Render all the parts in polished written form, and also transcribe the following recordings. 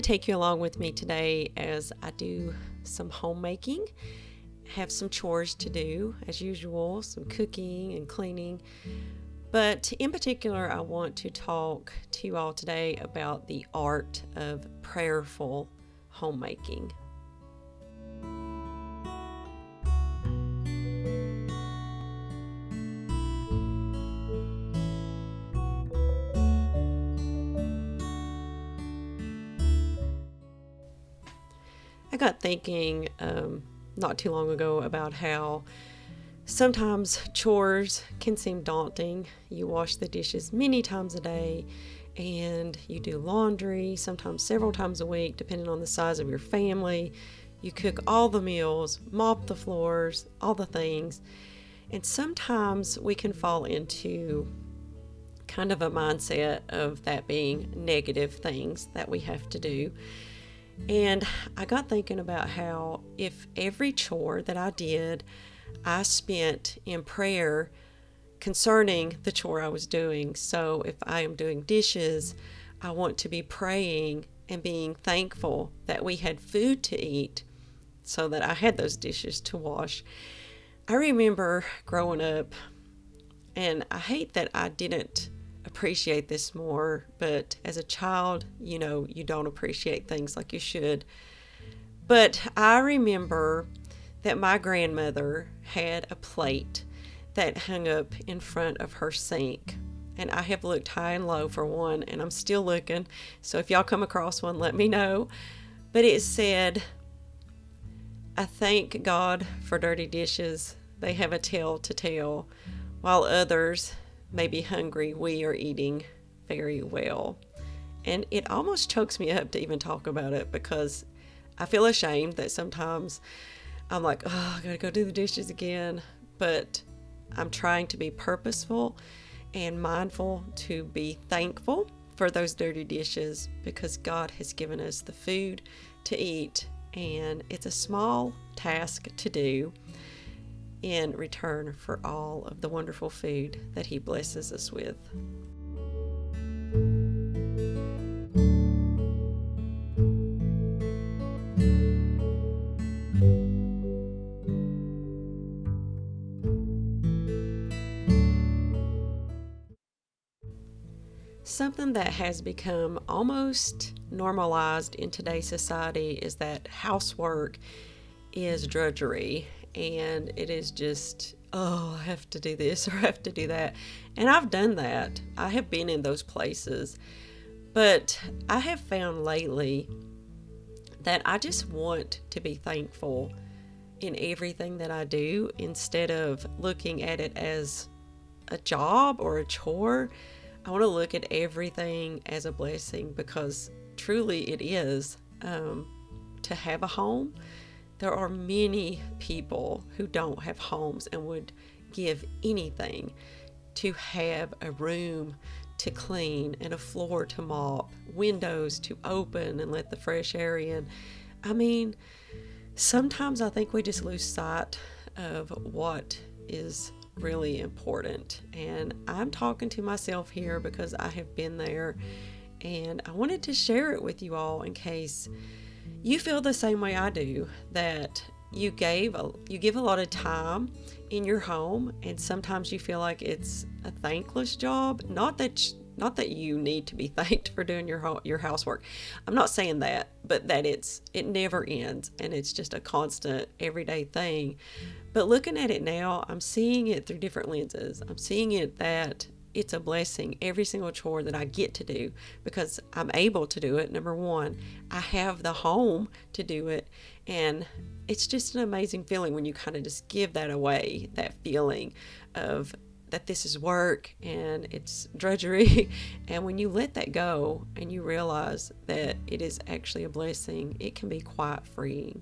take you along with me today as I do some homemaking, have some chores to do as usual, some cooking and cleaning. But in particular, I want to talk to you all today about the art of prayerful homemaking. I got thinking not too long ago about how sometimes chores can seem daunting. You wash the dishes many times a day, and you do laundry sometimes several times a week, depending on the size of your family. You cook all the meals, mop the floors, all the things. And sometimes we can fall into kind of a mindset of that being negative things that we have to do. And I got thinking about how if every chore that I did, I spent in prayer concerning the chore I was doing. So if I am doing dishes, I want to be praying and being thankful that we had food to eat so that I had those dishes to wash. I remember growing up, and I hate that I didn't appreciate this more, but as a child, you don't appreciate things like you should. But I remember that my grandmother had a plate that hung up in front of her sink, and I have looked high and low for one, and I'm still looking, so if y'all come across one, let me know. But it said, "I thank God for dirty dishes. They have a tale to tell. While others may be hungry, we are eating very well." And it almost chokes me up to even talk about it, because I feel ashamed that sometimes I'm like, oh, I gotta go do the dishes again. But I'm trying to be purposeful and mindful to be thankful for those dirty dishes, because God has given us the food to eat, and it's a small task to do in return for all of the wonderful food that He blesses us with. Something that has become almost normalized in today's society is that housework is drudgery, and it is just, oh, I have to do this or I have to do that. And I've done that. I have been in those places. But I have found lately that I just want to be thankful in everything that I do, instead of looking at it as a job or a chore. I want to look at everything as a blessing, because truly it is. To have a home, there are many people who don't have homes and would give anything to have a room to clean and a floor to mop, windows to open and let the fresh air in. I mean, sometimes I think we just lose sight of what is really important. And I'm talking to myself here because I have been there, and I wanted to share it with you all in case you feel the same way I do, that you give a lot of time in your home, and sometimes you feel like it's a thankless job. Not that you need to be thanked for doing your housework. I'm not saying that, but that it never ends, and it's just a constant everyday thing. But looking at it now, I'm seeing it through different lenses. I'm seeing it that it's a blessing, every single chore that I get to do, because I'm able to do it. Number one, I have the home to do it. And it's just an amazing feeling when you kind of just give that away, that feeling of that this is work and it's drudgery. And when you let that go and you realize that it is actually a blessing, it can be quite freeing.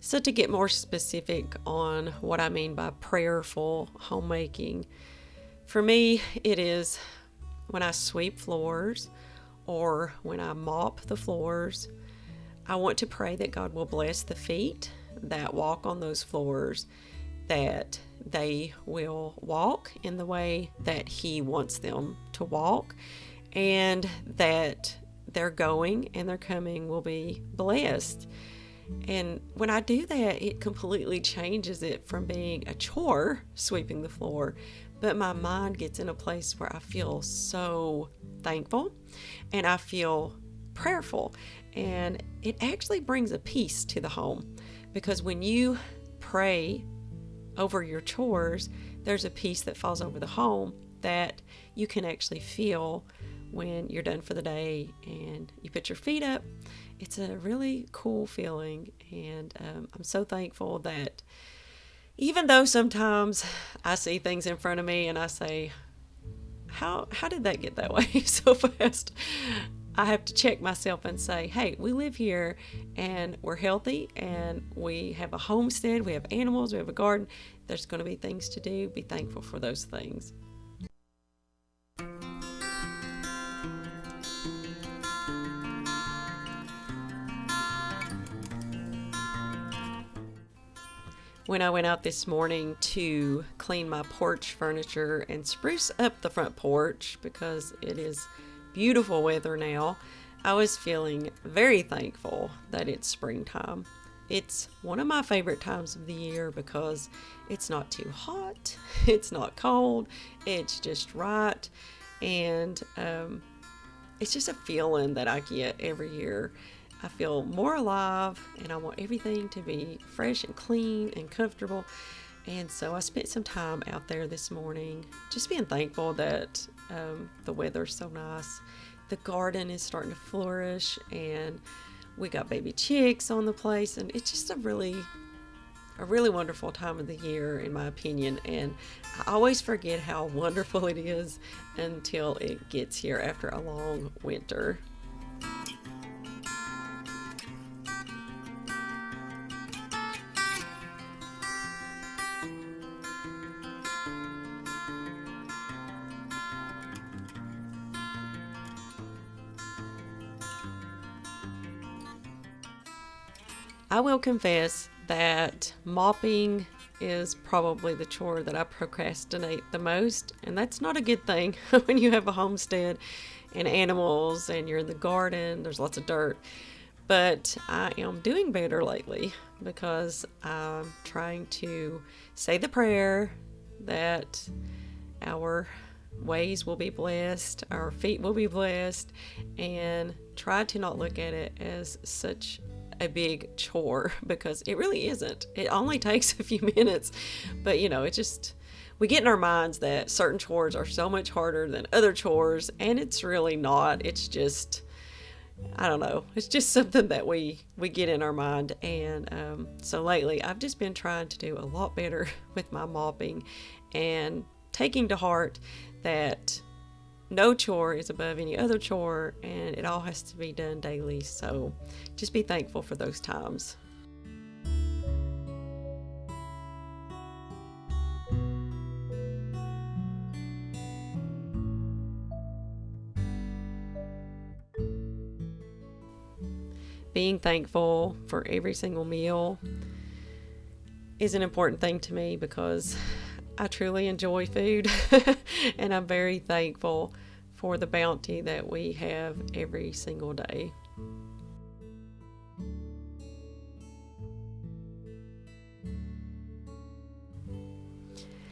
So to get more specific on what I mean by prayerful homemaking, for me, it is when I sweep floors, or when I mop the floors, I want to pray that God will bless the feet that walk on those floors, that they will walk in the way that He wants them to walk, and that their going and their coming will be blessed. And when I do that, it completely changes it from being a chore sweeping the floor, but my mind gets in a place where I feel so thankful and I feel prayerful, and it actually brings a peace to the home, because when you pray over your chores, there's a peace that falls over the home that you can actually feel when you're done for the day and you put your feet up. It's a really cool feeling, and I'm so thankful that even though sometimes I see things in front of me and I say, how did that get that way so fast? I have to check myself and say, hey, we live here and we're healthy and we have a homestead, we have animals, we have a garden. There's going to be things to do. Be thankful for those things. When I went out this morning to clean my porch furniture and spruce up the front porch, because it is beautiful weather now, I was feeling very thankful that it's springtime. It's one of my favorite times of the year because it's not too hot, it's not cold, it's just right, and it's just a feeling that I get every year. I feel more alive, and I want everything to be fresh and clean and comfortable. And so I spent some time out there this morning just being thankful that the weather's so nice. The garden is starting to flourish, and we got baby chicks on the place, and it's just a really wonderful time of the year, in my opinion. And I always forget how wonderful it is until it gets here after a long winter. I will confess that mopping is probably the chore that I procrastinate the most, and that's not a good thing when you have a homestead and animals and you're in the garden. There's lots of dirt, but I am doing better lately because I'm trying to say the prayer that our ways will be blessed, our feet will be blessed, and try to not look at it as such a big chore, because it really isn't. It only takes a few minutes, but it just, we get in our minds that certain chores are so much harder than other chores, and it's really not. It's just, I don't know, it's just something that we get in our mind. And so lately I've just been trying to do a lot better with my mopping and taking to heart that no chore is above any other chore, and it all has to be done daily. So just be thankful for those times. Being thankful for every single meal is an important thing to me because I truly enjoy food and I'm very thankful for the bounty that we have every single day.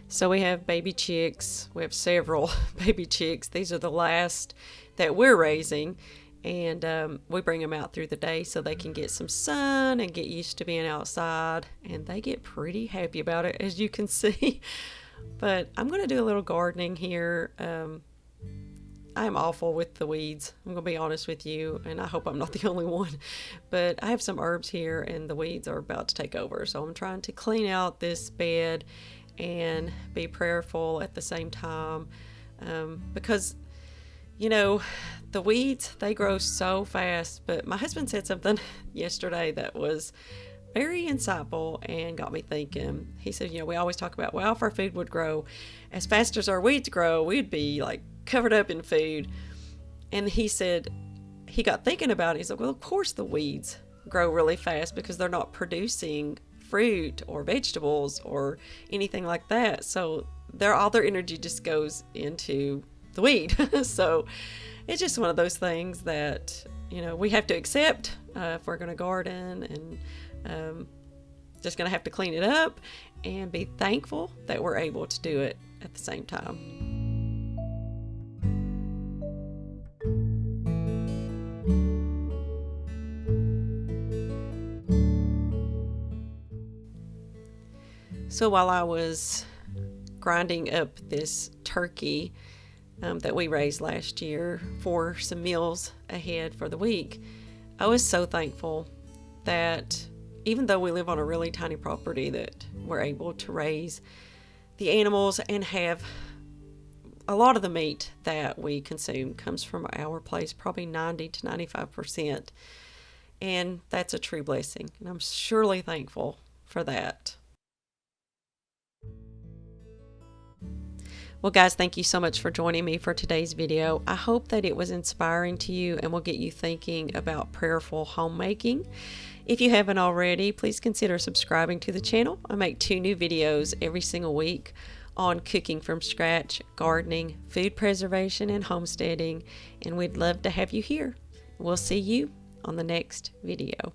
So we have baby chicks. We have several baby chicks. These are the last that we're raising, and we bring them out through the day so they can get some sun and get used to being outside, and they get pretty happy about it, as you can see. But I'm going to do a little gardening here. I'm awful with the weeds, I'm going to be honest with you, and I hope I'm not the only one. But I have some herbs here and the weeds are about to take over. So I'm trying to clean out this bed and be prayerful at the same time, because the weeds, they grow so fast. But my husband said something yesterday that was very insightful and got me thinking. He said, we always talk about, well, if our food would grow as fast as our weeds grow, we'd be like covered up in food. And he said, he got thinking about it. He's like, well, of course the weeds grow really fast because they're not producing fruit or vegetables or anything like that. So all their energy just goes into the weed. So it's just one of those things that, we have to accept if we're going to garden, and just going to have to clean it up and be thankful that we're able to do it at the same time. So while I was grinding up this turkey that we raised last year for some meals ahead for the week, I was so thankful that even though we live on a really tiny property, that we're able to raise the animals and have a lot of the meat that we consume comes from our place, probably 90 to 95%. And that's a true blessing. And I'm surely thankful for that. Well, guys, thank you so much for joining me for today's video. I hope that it was inspiring to you and will get you thinking about prayerful homemaking. If you haven't already, please consider subscribing to the channel. I make 2 new videos every single week on cooking from scratch, gardening, food preservation, and homesteading, and we'd love to have you here. We'll see you on the next video.